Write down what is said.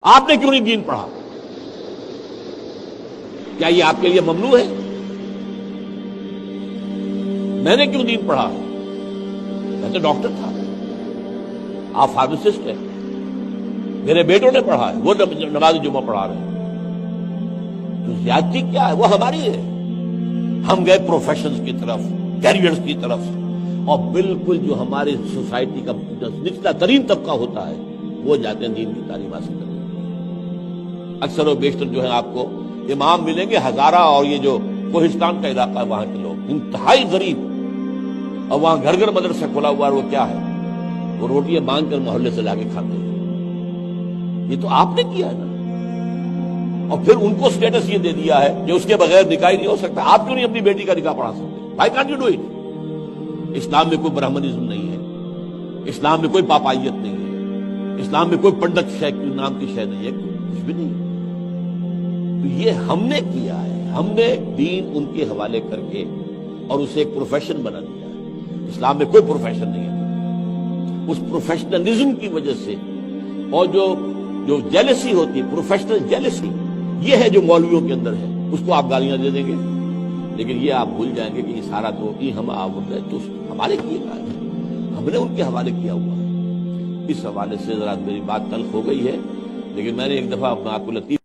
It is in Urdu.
آپ نے کیوں نہیں دین پڑھا؟ کیا یہ آپ کے لیے ممنوع ہے؟ میں نے کیوں دین پڑھا؟ میں تو ڈاکٹر تھا، آپ فارماسسٹ ہیں، میرے بیٹوں نے پڑھا ہے، وہ نماز جمعہ پڑھا رہے ہیں، تو زیادتی کیا ہے؟ وہ ہماری ہے۔ ہم گئے پروفیشنز کی طرف، کیریئرز کی طرف، اور بالکل جو ہماری سوسائٹی کا نچلا ترین طبقہ ہوتا ہے وہ جاتے ہیں دین کی تعلیم حاصل کرنے۔ اکثر و بیشتر جو ہے آپ کو امام ملیں گے ہزارہ، اور یہ جو کوہستان کا علاقہ ہے وہاں کے لوگ انتہائی غریب، اور وہاں گھر گھر مدرسہ کھلا ہوا ہے، وہ کیا ہے؟ وہ روٹیاں مانگ کر محلے سے لا کے کھاتے ہیں۔ یہ تو آپ نے کیا ہے نا، اور پھر ان کو سٹیٹس یہ دے دیا ہے کہ اس کے بغیر نکاح ہی نہیں ہو سکتا۔ آپ کیوں نہیں اپنی بیٹی کا نکاح پڑھا سکتے؟ Why can't you do it? اسلام میں کوئی برہمنزم نہیں ہے، اسلام میں کوئی پاپائیت نہیں ہے، اسلام میں کوئی پنڈت شے نام کی شے نہیں ہے، کچھ بھی نہیں۔ تو یہ ہم نے کیا ہے، ہم نے دین ان کے حوالے کر کے اور اسے ایک پروفیشن بنا دیا ہے۔ اسلام میں کوئی پروفیشن نہیں ہے۔ اس پروفیشنلزم کی وجہ سے، اور جو جیلسی ہوتی ہے، پروفیشنل جیلسی، یہ ہے جو مولویوں کے اندر ہے، اس کو آپ گالیاں دے دیں گے، لیکن یہ آپ بھول جائیں گے کہ یہ سارا تو ہم آور تو ہمارے کیے کا ہے، ہم نے ان کے حوالے کیا ہوا ہے۔ اس حوالے سے ذرا میری بات تلخ ہو گئی ہے، لیکن میں نے ایک دفعہ آپ کو لطیف